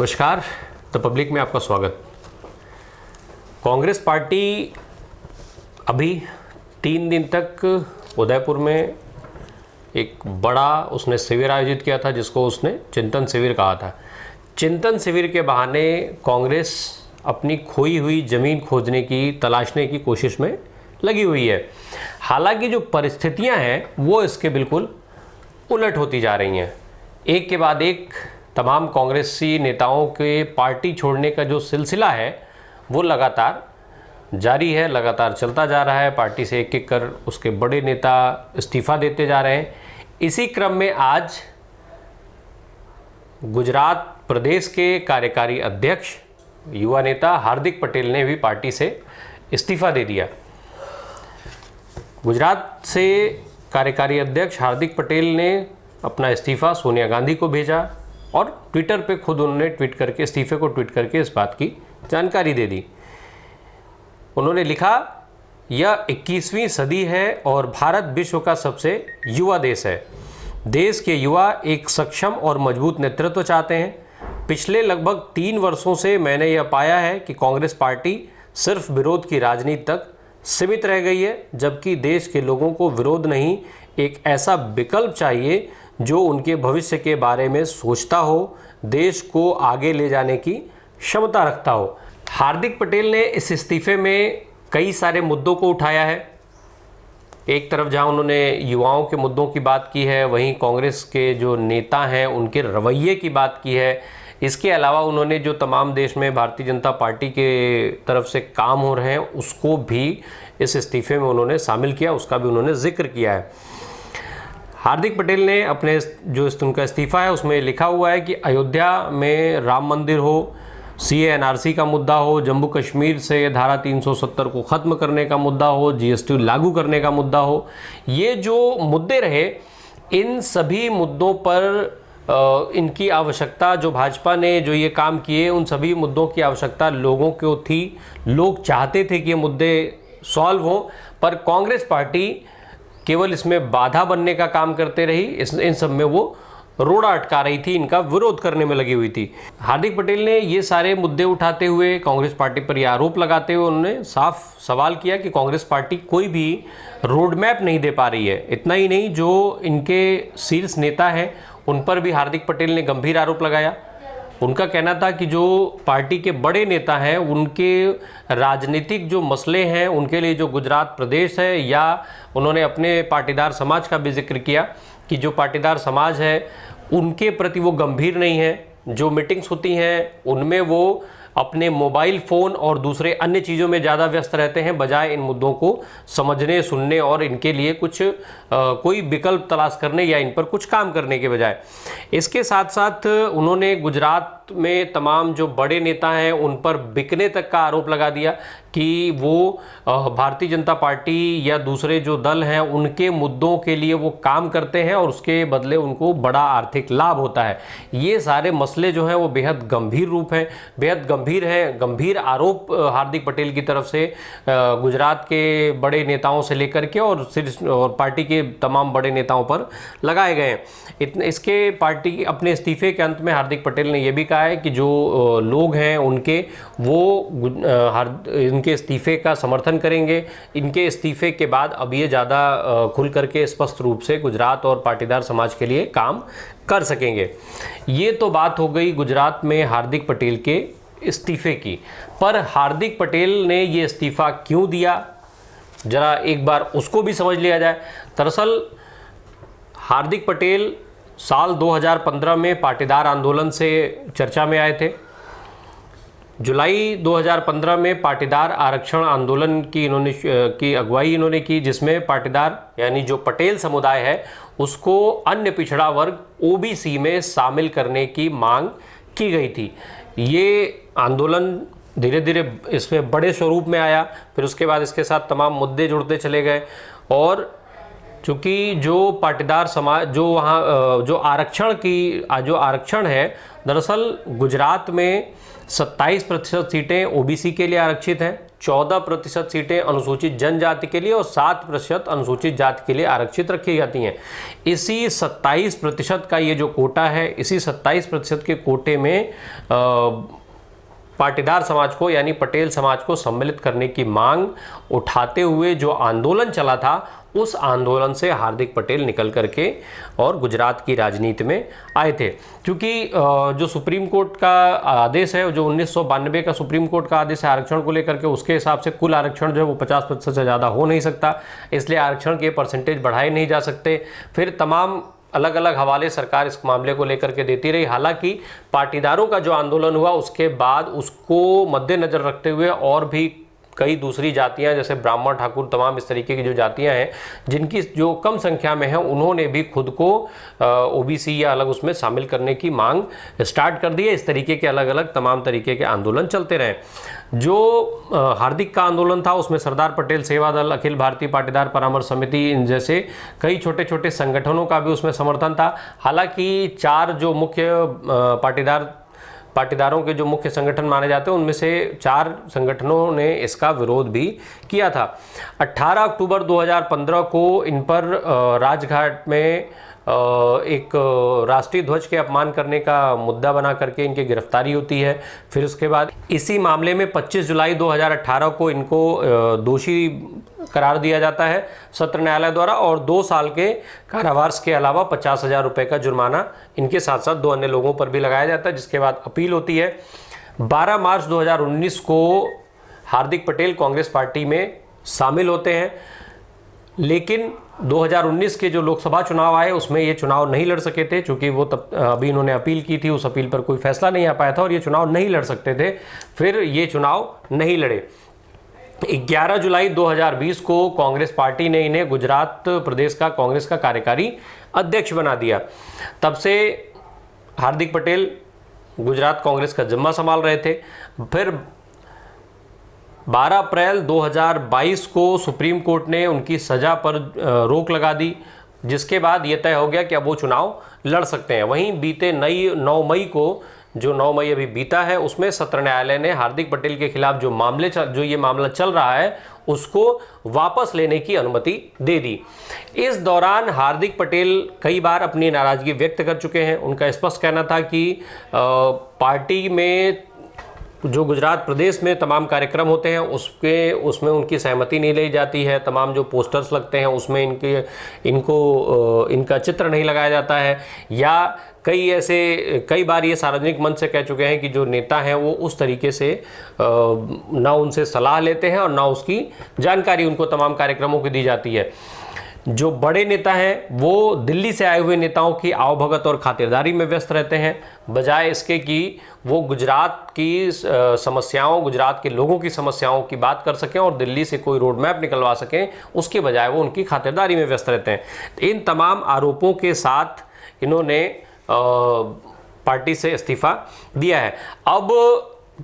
नमस्कार, the public में आपका स्वागत। कांग्रेस पार्टी अभी 3 दिन तक उदयपुर में एक बड़ा उसने शिविर आयोजित किया था, जिसको उसने चिंतन शिविर कहा था। चिंतन शिविर के बहाने कांग्रेस अपनी खोई हुई ज़मीन खोजने की, तलाशने की कोशिश में लगी हुई है। हालांकि जो परिस्थितियां हैं वो इसके बिल्कुल उलट होती जा रही हैं। एक के बाद एक तमाम कांग्रेसी नेताओं के पार्टी छोड़ने का जो सिलसिला है वो लगातार जारी है, लगातार चलता जा रहा है। पार्टी से एक एक कर उसके बड़े नेता इस्तीफ़ा देते जा रहे हैं। इसी क्रम में आज गुजरात प्रदेश के कार्यकारी अध्यक्ष युवा नेता हार्दिक पटेल ने भी पार्टी से इस्तीफ़ा दे दिया। गुजरात से कार्यकारी अध्यक्ष हार्दिक पटेल ने अपना इस्तीफ़ा सोनिया गांधी को भेजा और ट्विटर पे खुद उन्होंने ट्वीट करके, इस्तीफे को ट्वीट करके इस बात की जानकारी दे दी। उन्होंने लिखा, यह 21वीं सदी है और भारत विश्व का सबसे युवा देश है। देश के युवा एक सक्षम और मजबूत नेतृत्व चाहते हैं। पिछले लगभग 3 वर्षों से मैंने यह पाया है कि कांग्रेस पार्टी सिर्फ विरोध की राजनीति तक सीमित रह गई है, जबकि देश के लोगों को विरोध नहीं, एक ऐसा विकल्प चाहिए जो उनके भविष्य के बारे में सोचता हो, देश को आगे ले जाने की क्षमता रखता हो। हार्दिक पटेल ने इस इस्तीफे में कई सारे मुद्दों को उठाया है। एक तरफ जहां उन्होंने युवाओं के मुद्दों की बात की है, वहीं कांग्रेस के जो नेता हैं उनके रवैये की बात की है। इसके अलावा उन्होंने जो तमाम देश में भारतीय जनता पार्टी के तरफ से काम हो रहे हैं उसको भी इस इस्तीफे में उन्होंने शामिल किया, उसका भी उन्होंने जिक्र किया है। हार्दिक पटेल ने अपने जो उनका इस्तीफ़ा है उसमें लिखा हुआ है कि अयोध्या में राम मंदिर हो, सीए एनआरसी का मुद्दा हो, जम्मू कश्मीर से धारा 370 को ख़त्म करने का मुद्दा हो, जीएसटी लागू करने का मुद्दा हो, ये जो मुद्दे रहे, इन सभी मुद्दों पर इनकी आवश्यकता, जो भाजपा ने जो ये काम किए उन सभी मुद्दों की आवश्यकता लोगों को थी। लोग चाहते थे कि ये मुद्दे सॉल्व हों, पर कांग्रेस पार्टी केवल इसमें बाधा बनने का काम करते रही। इन सब में वो रोड़ा अटका रही थी, इनका विरोध करने में लगी हुई थी। हार्दिक पटेल ने ये सारे मुद्दे उठाते हुए कांग्रेस पार्टी पर यह आरोप लगाते हुए उन्होंने साफ सवाल किया कि कांग्रेस पार्टी कोई भी रोड मैप नहीं दे पा रही है। इतना ही नहीं, जो इनके शीर्ष नेता हैं उन पर भी हार्दिक पटेल ने गंभीर आरोप लगाया। उनका कहना था कि जो पार्टी के बड़े नेता हैं उनके राजनीतिक जो मसले हैं, उनके लिए जो गुजरात प्रदेश है, या उन्होंने अपने पाटीदार समाज का भी जिक्र किया कि जो पाटीदार समाज है उनके प्रति वो गंभीर नहीं है। जो मीटिंग्स होती हैं उनमें वो अपने मोबाइल फ़ोन और दूसरे अन्य चीज़ों में ज़्यादा व्यस्त रहते हैं, बजाय इन मुद्दों को समझने, सुनने और इनके लिए कुछ कोई विकल्प तलाश करने या इन पर कुछ काम करने के बजाय। इसके साथ साथ उन्होंने गुजरात में तमाम जो बड़े नेता हैं उन पर बिकने तक का आरोप लगा दिया कि वो भारतीय जनता पार्टी या दूसरे जो दल हैं उनके मुद्दों के लिए वो काम करते हैं और उसके बदले उनको बड़ा आर्थिक लाभ होता है। ये सारे मसले जो हैं वो बेहद गंभीर रूप हैं, बेहद गंभीर हैं। गंभीर आरोप हार्दिक पटेल की तरफ से गुजरात के बड़े नेताओं से लेकर के और पार्टी के तमाम बड़े नेताओं पर लगाए गए हैं। इसके पार्टी अपने इस्तीफे के अंत में हार्दिक पटेल ने यह भी कहा है कि जो लोग हैं उनके इनके इस्तीफे का समर्थन करेंगे। इनके इस्तीफे के बाद अब ये ज़्यादा खुल करके स्पष्ट रूप से गुजरात और पाटीदार समाज के लिए काम कर सकेंगे। ये तो बात हो गई गुजरात में हार्दिक पटेल के इस्तीफे की। पर हार्दिक पटेल ने ये इस्तीफा क्यों दिया, जरा एक बार उसको भी समझ लिया जाए। दरअसल हार्दिक पटेल साल 2015 में पाटीदार आंदोलन से चर्चा में आए थे। जुलाई 2015 में पाटीदार आरक्षण आंदोलन की अगुवाई इन्होंने की, जिसमें पाटीदार यानी जो पटेल समुदाय है उसको अन्य पिछड़ा वर्ग ओबीसी में शामिल करने की मांग की गई थी। ये आंदोलन धीरे धीरे इसमें बड़े स्वरूप में आया, फिर उसके बाद इसके साथ तमाम मुद्दे जुड़ते चले गए और चूँकि जो पाटीदार समाज जो वहाँ जो आरक्षण है, दरअसल गुजरात में 27% सीटें ओबीसी के लिए आरक्षित हैं 14% सीटें अनुसूचित जनजाति के लिए और 7% अनुसूचित जाति के लिए आरक्षित रखी जाती हैं। इसी 27% का ये जो कोटा है, इसी 27% के कोटे में पाटीदार समाज को यानी पटेल समाज को सम्मिलित करने की मांग उठाते हुए जो आंदोलन चला था, उस आंदोलन से हार्दिक पटेल निकल करके और गुजरात की राजनीति में आए थे। क्योंकि जो सुप्रीम कोर्ट का आदेश है, जो 1992 का सुप्रीम कोर्ट का आदेश है आरक्षण को लेकर के, उसके हिसाब से कुल आरक्षण जो है वो 50% से ज़्यादा हो नहीं सकता, इसलिए आरक्षण के परसेंटेज बढ़ाए नहीं जा सकते। फिर तमाम अलग अलग हवाले सरकार इस मामले को लेकर के देती रही। हालांकि पाटीदारों का जो आंदोलन हुआ उसके बाद उसको मद्देनज़र रखते हुए और भी कई दूसरी जातियां जैसे ब्राह्मण, ठाकुर, तमाम इस तरीके की जो जातियां हैं जिनकी जो कम संख्या में है, उन्होंने भी खुद को ओबीसी या अलग उसमें शामिल करने की मांग स्टार्ट कर दी है। इस तरीके के अलग अलग तमाम तरीके के आंदोलन चलते रहे। जो हार्दिक का आंदोलन था उसमें सरदार पटेल सेवा दल, अखिल भारतीय पाटीदार परामर्श समिति, इन जैसे कई छोटे छोटे संगठनों का भी उसमें समर्थन था। हालांकि 4 जो मुख्य पाटीदारों के जो मुख्य संगठन माने जाते हैं, उनमें से 4 संगठनों ने इसका विरोध भी किया था। 18 अक्टूबर 2015 को इन पर राजघाट में एक राष्ट्रीय ध्वज के अपमान करने का मुद्दा बना करके इनकी गिरफ्तारी होती है। फिर उसके बाद इसी मामले में 25 जुलाई 2018 को इनको दोषी करार दिया जाता है सत्र न्यायालय द्वारा और 2 साल के कारावास के अलावा 50,000 रुपये का जुर्माना इनके साथ साथ 2 अन्य लोगों पर भी लगाया जाता है, जिसके बाद अपील होती है। 12 मार्च 2019 को हार्दिक पटेल कांग्रेस पार्टी में शामिल होते हैं, लेकिन 2019 के जो लोकसभा चुनाव आए उसमें ये चुनाव नहीं लड़ सके थे, क्योंकि वो तब अभी इन्होंने अपील की थी, उस अपील पर कोई फैसला नहीं आ पाया था और ये चुनाव नहीं लड़ सकते थे। फिर ये चुनाव नहीं लड़े। 11 जुलाई 2020 को कांग्रेस पार्टी ने इन्हें गुजरात प्रदेश का कांग्रेस का कार्यकारी अध्यक्ष बना दिया। तब से हार्दिक पटेल गुजरात कांग्रेस का जिम्मा संभाल रहे थे। फिर 12 अप्रैल 2022 को सुप्रीम कोर्ट ने उनकी सज़ा पर रोक लगा दी, जिसके बाद ये तय हो गया कि अब वो चुनाव लड़ सकते हैं। वहीं बीते 9 मई को, जो 9 मई अभी बीता है, उसमें सत्र न्यायालय ने हार्दिक पटेल के खिलाफ जो ये मामला चल रहा है उसको वापस लेने की अनुमति दे दी। इस दौरान हार्दिक पटेल कई बार अपनी नाराज़गी व्यक्त कर चुके हैं। उनका स्पष्ट कहना था कि पार्टी में जो गुजरात प्रदेश में तमाम कार्यक्रम होते हैं उसमें उनकी सहमति नहीं ली जाती है। तमाम जो पोस्टर्स लगते हैं उसमें इनका चित्र नहीं लगाया जाता है, या कई बार ये सार्वजनिक मंच से कह चुके हैं कि जो नेता हैं वो उस तरीके से ना उनसे सलाह लेते हैं और ना उसकी जानकारी उनको तमाम कार्यक्रमों की दी जाती है। जो बड़े नेता हैं वो दिल्ली से आए हुए नेताओं की आवभगत और खातिरदारी में व्यस्त रहते हैं, बजाय इसके कि वो गुजरात की समस्याओं, गुजरात के लोगों की समस्याओं की बात कर सकें और दिल्ली से कोई रोड मैप निकलवा सकें, उसके बजाय वो उनकी खातिरदारी में व्यस्त रहते हैं। इन तमाम आरोपों के साथ इन्होंने पार्टी से इस्तीफा दिया है। अब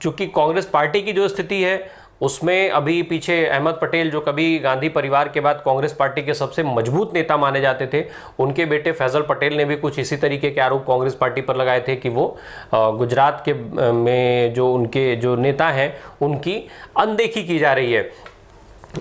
चूंकि कांग्रेस पार्टी की जो स्थिति है उसमें अभी पीछे अहमद पटेल, जो कभी गांधी परिवार के बाद कांग्रेस पार्टी के सबसे मजबूत नेता माने जाते थे, उनके बेटे फैजल पटेल ने भी कुछ इसी तरीके के आरोप कांग्रेस पार्टी पर लगाए थे कि वो गुजरात के में जो उनके जो नेता हैं उनकी अनदेखी की जा रही है।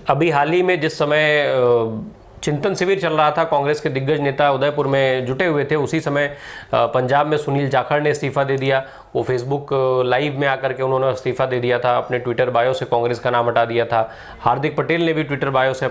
अभी हाल ही में जिस समय चिंतन शिविर चल रहा था, कांग्रेस के दिग्गज नेता उदयपुर में जुटे हुए थे, उसी समय पंजाब में सुनील जाखड़ ने इस्तीफा दे दिया। वो फेसबुक लाइव में आकर के उन्होंने इस्तीफा दे दिया था, अपने ट्विटर बायो से कांग्रेस का नाम हटा दिया था। हार्दिक पटेल ने भी ट्विटर बायो से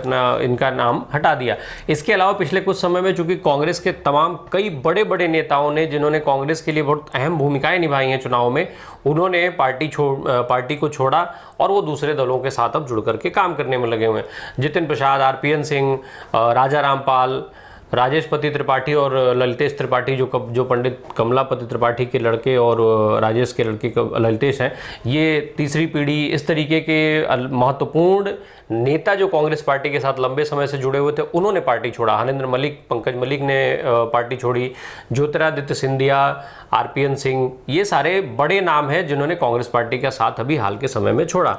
इनका नाम हटा दिया। इसके अलावा पिछले कुछ समय में चूंकि कांग्रेस के तमाम कई बड़े बड़े नेताओं ने, जिन्होंने कांग्रेस के लिए बहुत अहम भूमिकाएं निभाई हैं चुनाव में, उन्होंने पार्टी को छोड़ा और वो दूसरे दलों के साथ अब जुड़ करके काम करने में लगे हुए हैं। जितिन प्रसाद, आरपीएन सिंह, राजा रामपाल, राजेश पति त्रिपाठी और ललितेश त्रिपाठी, जो पंडित कमलापति त्रिपाठी के लड़के और राजेश के लड़के ललितेश हैं, ये तीसरी पीढ़ी इस तरीके के महत्वपूर्ण नेता जो कांग्रेस पार्टी के साथ लंबे समय से जुड़े हुए थे, उन्होंने पार्टी छोड़ा। हरेंद्र मलिक, पंकज मलिक ने पार्टी छोड़ी, ज्योतिरादित्य सिंधिया, आरपीएन सिंह, ये सारे बड़े नाम हैं जिन्होंने कांग्रेस पार्टी का साथ अभी हाल के समय में छोड़ा।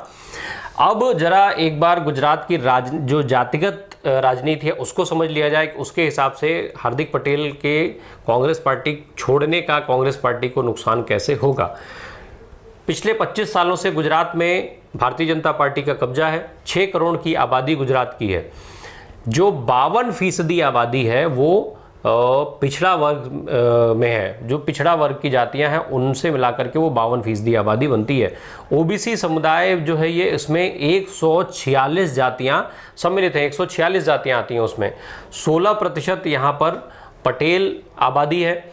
अब जरा एक बार गुजरात की जो जातिगत राजनीति है उसको समझ लिया जाए कि उसके हिसाब से हार्दिक पटेल के कांग्रेस पार्टी छोड़ने का कांग्रेस पार्टी को नुकसान कैसे होगा। पिछले 25 सालों से गुजरात में भारतीय जनता पार्टी का कब्जा है। 6 करोड़ की आबादी गुजरात की है। जो 52% आबादी है वो पिछड़ा वर्ग में है। जो पिछड़ा वर्ग की जातियां हैं उनसे मिलाकर के वो 52% आबादी बनती है। ओबीसी समुदाय जो है ये इसमें 146 जातियां सम्मिलित हैं। 146 जातियां आती हैं उसमें। 16% यहाँ पर पटेल आबादी है।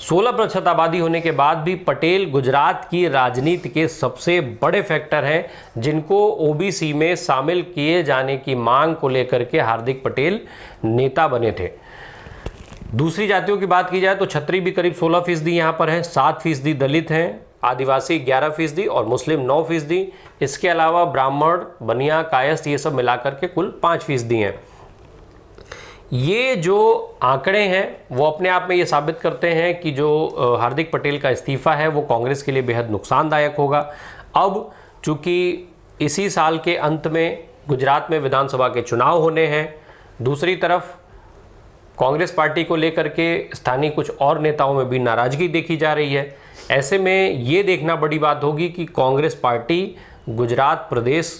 16% आबादी होने के बाद भी पटेल गुजरात की राजनीति के सबसे बड़े फैक्टर हैं, जिनको ओबीसी में शामिल किए जाने की मांग को लेकर के हार्दिक पटेल नेता बने थे। दूसरी जातियों की बात की जाए तो छत्री भी करीब 16% यहाँ पर है। 7% दलित हैं, आदिवासी 11% और मुस्लिम 9%। इसके अलावा ब्राह्मण, बनिया, कायस्थ ये सब मिलाकर के कुल 5% हैं। ये जो आंकड़े हैं वो अपने आप में ये साबित करते हैं कि जो हार्दिक पटेल का इस्तीफा है वो कांग्रेस के लिए बेहद नुकसानदायक होगा। अब चूंकि इसी साल के अंत में गुजरात में विधानसभा के चुनाव होने हैं, दूसरी तरफ कांग्रेस पार्टी को लेकर के स्थानीय कुछ और नेताओं में भी नाराजगी देखी जा रही है। ऐसे में ये देखना बड़ी बात होगी कि कांग्रेस पार्टी गुजरात प्रदेश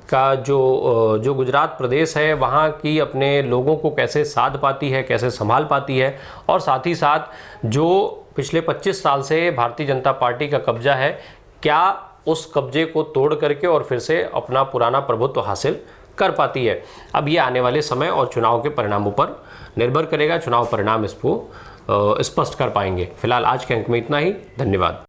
का जो गुजरात प्रदेश है वहाँ की अपने लोगों को कैसे साध पाती है, कैसे संभाल पाती है, और साथ ही साथ जो पिछले 25 साल से भारतीय जनता पार्टी का कब्जा है, क्या उस कब्जे को तोड़ करके और फिर से अपना पुराना प्रभुत्व हासिल कर पाती है। अब ये आने वाले समय और चुनाव के परिणामों पर निर्भर करेगा। चुनाव परिणाम इसको स्पष्ट कर पाएंगे। फिलहाल आज के अंक में इतना ही। धन्यवाद।